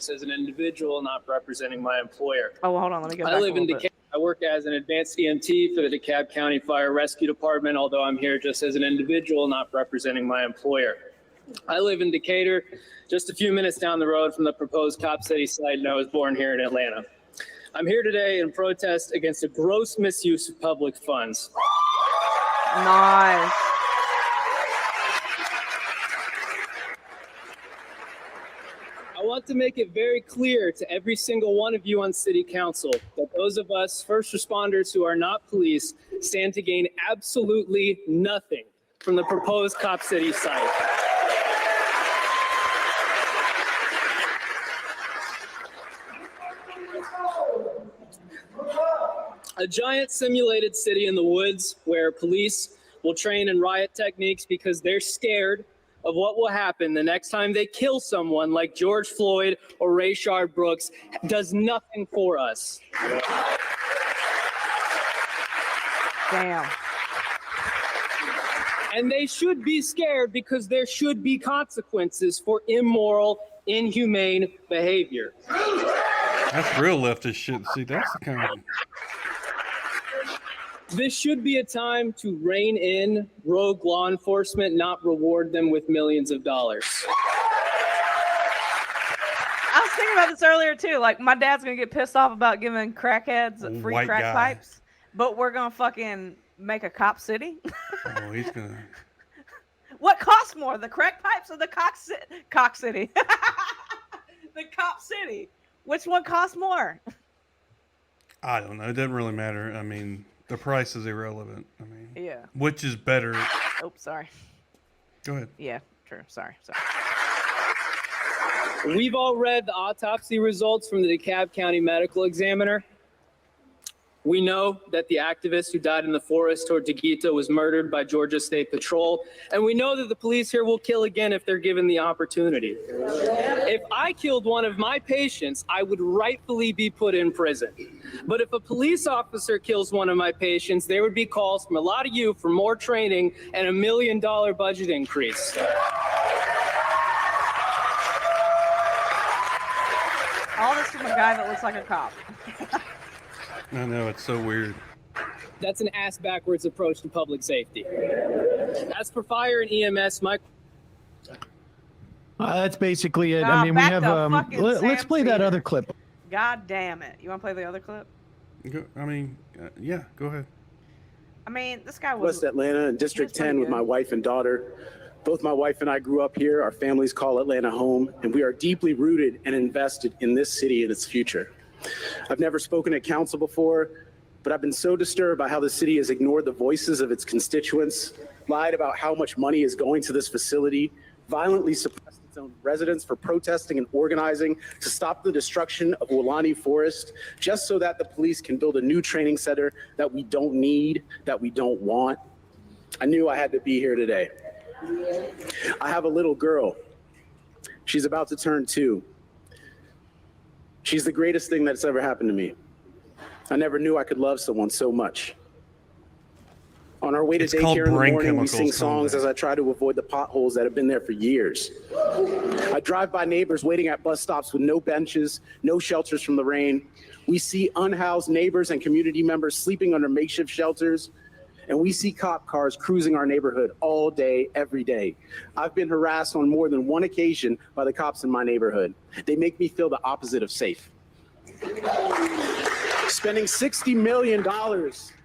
just as an individual, not representing my employer. Oh, well, hold on. Let me go back I live in DeKalb. I work as an advanced EMT for the DeKalb County Fire Rescue Department, although I'm here just as an individual, not representing my employer. I live in Decatur, just a few minutes down the road from the proposed Cop City site, and I was born here in Atlanta. I'm here today in protest against a gross misuse of public funds. Nice. I want to make it very clear to every single one of you on City Council that those of us first responders who are not police stand to gain absolutely nothing from the proposed Cop City site. A giant simulated city in the woods where police will train in riot techniques because they're scared of what will happen the next time they kill someone like George Floyd or Rayshard Brooks does nothing for us. Damn. And they should be scared because there should be consequences for immoral, inhumane behavior. That's real leftist shit. See, that's the kind of... This should be a time to rein in rogue law enforcement, not reward them with millions of dollars. I was thinking about this earlier too. Like, my dad's gonna get pissed off about giving crackheads free White crack guy. pipes, but we're gonna fucking make a cop city. Oh, he's gonna... What costs more, the crack pipes or the cock city? The cop city. Which one costs more? I don't know. It doesn't really matter. I mean, the price is irrelevant. I mean, Yeah. which is better? Oops, sorry. Go ahead. Yeah, true. Sorry. We've all read the autopsy results from the DeKalb County Medical Examiner. We know that the activist who died in the forest toward Taguita was murdered by Georgia State Patrol, and we know that the police here will kill again if they're given the opportunity. If I killed one of my patients, I would rightfully be put in prison. But if a police officer kills one of my patients, there would be calls from a lot of you for more training and $1 million budget increase. All this from a guy that looks like a cop. I know, it's so weird. That's an ass-backwards approach to public safety. As for fire and EMS, my... That's basically it. Nah, I mean, we back have. to fucking Let's Sam play that Cedar. other clip. God damn it. You want to play the other clip? Yeah, go ahead. I mean, this guy was... West Atlanta in District That's pretty 10 with good. my wife and daughter. Both my wife and I grew up here. Our families call Atlanta home, and we are deeply rooted and invested in this city and its future. I've never spoken at council before, but I've been so disturbed by how the city has ignored the voices of its constituents, lied about how much money is going to this facility, violently suppressed its own residents for protesting and organizing to stop the destruction of Woolani Forest, just so that the police can build a new training center that we don't need, that we don't want. I knew I had to be here today. I have a little girl. She's about to turn 2. She's the greatest thing that's ever happened to me. I never knew I could love someone so much. On our way to It's called daycare in the brain morning, we chemicals, sing songs someday. as I try to avoid the potholes that have been there for years. I drive by neighbors waiting at bus stops with no benches, no shelters from the rain. We see unhoused neighbors and community members sleeping under makeshift shelters. And we see cop cars cruising our neighborhood all day, every day. I've been harassed on more than one occasion by the cops in my neighborhood. They make me feel the opposite of safe. Spending $60 million,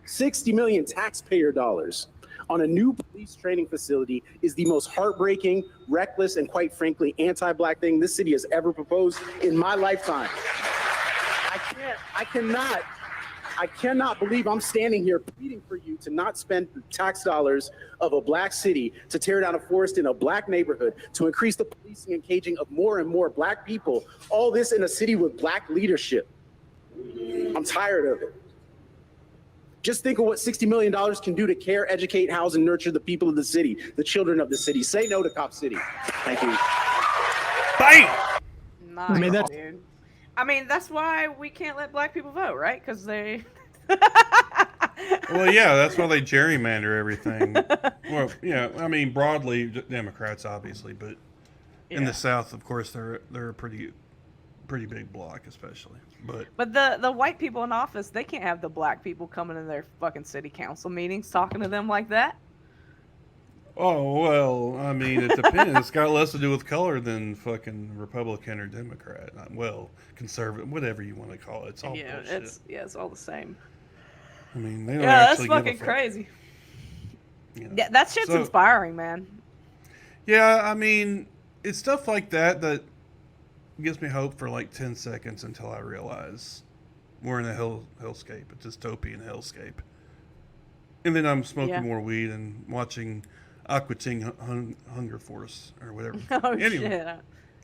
60 million taxpayer dollars on a new police training facility is the most heartbreaking, reckless, and quite frankly, anti-Black thing this city has ever proposed in my lifetime. I cannot believe I'm standing here pleading for you to not spend the tax dollars of a Black city to tear down a forest in a Black neighborhood, to increase the policing and caging of more and more Black people, all this in a city with Black leadership. I'm tired of it. Just think of what $60 million can do to care, educate, house, and nurture the people of the city, the children of the city. Say no to Cop City. Thank you. Bam! Nice, I mean, that's- dude. I mean, that's why we can't let Black people vote, right? Because they... Well, yeah, that's why they gerrymander everything. Well, yeah, I mean, broadly, Democrats, obviously, but in Yeah. the South, of course, they're a pretty pretty big block, especially. But the white people in office, they can't have the black people coming in their fucking city council meetings talking to them like that. Oh, well, I mean, it depends. It's got less to do with color than fucking Republican or Democrat. Well, conservative, whatever you want to call it. It's all bullshit. It's all the same. I mean, they don't Yeah, that's actually give a fucking fuck. crazy. You know? Yeah, that shit's So- inspiring, man. Yeah, I mean, it's stuff like that that gives me hope for like 10 seconds until I realize we're in a hellscape, a dystopian hellscape. And then I'm smoking more weed and watching Aqua Teen Hunger Force or whatever. Oh Anyway. shit, I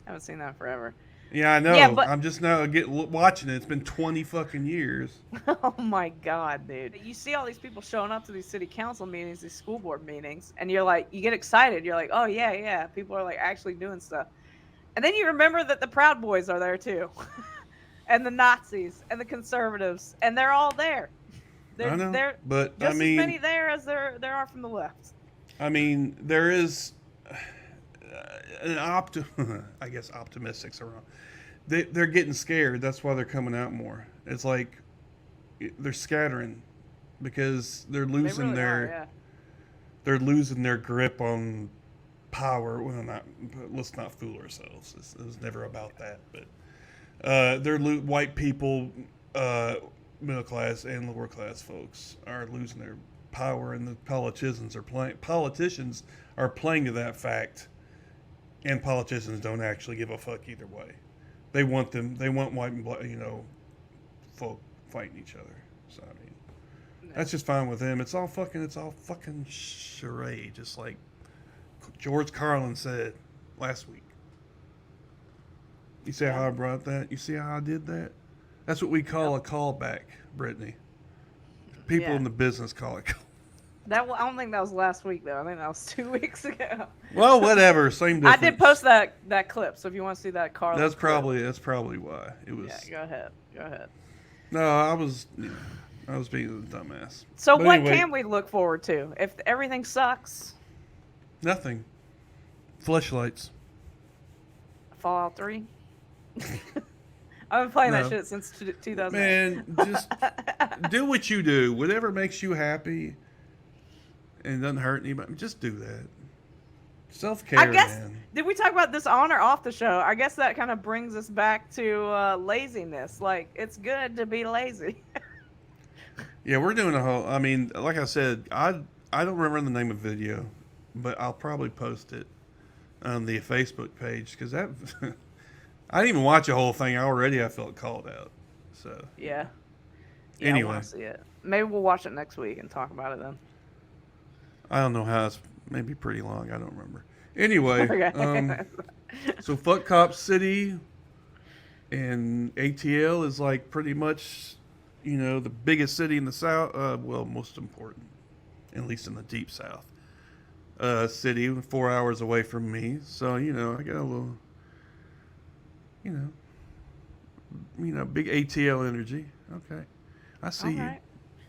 haven't seen that in forever. Yeah, I know. Yeah, but- I'm just now watching it. It's been 20 fucking years. Oh my god, dude. You see all these people showing up to these city council meetings, these school board meetings, and you're like, you get excited. You're like, oh yeah, people are like actually doing stuff. And then you remember that the Proud Boys are there too. And the Nazis and the conservatives, and they're all there. I know, They're but just I mean, as many there as there are from the left. I mean, there is an I guess optimistics are wrong. They're getting scared. That's why they're coming out more. It's like they're scattering because they're losing they're losing their grip on power. Well, let's not fool ourselves. It was never about that. But white people, middle class and lower class folks are losing their power, and the politicians are playing to that fact. And politicians don't actually give a fuck either way. They want white and black, folk fighting each other. So I mean, that's just fine with them. It's all fucking charade, just like George Carlin said last week. You see how I brought that? You see how I did that? That's what we call a callback, Brittany. People in the business call it. I don't think that was last week though. I think that was 2 weeks ago. Well, whatever. Same difference. I did post that clip, so if you want to see that Carlin That's clip. probably why it was. Yeah, go ahead. No, I was being a dumbass. So But what anyway, can we look forward to if everything sucks? Nothing. Fleshlights. Fallout 3. I've been playing No. that shit since 2008. Man, just do what you do. Whatever makes you happy and doesn't hurt anybody, just do that. Self-care, I guess, man. did we talk about this on or off the show? I guess that kind of brings us back to laziness. Like, it's good to be lazy. Yeah, we're doing a whole, I mean, like I said, I don't remember the name of the video, but I'll probably post it on the Facebook page, because that, I didn't even watch the whole thing. I felt called out. So, Yeah, Anyway. I want to see it. Maybe we'll watch it next week and talk about it then. I don't know how it's maybe pretty long. I don't remember. Anyway, Okay. so fuck Cop City and ATL is like pretty much, the biggest city in the South. Well, most important, at least in the deep South. City 4 hours away from me. So, I got a little, big ATL energy. Okay. I see you. Alright.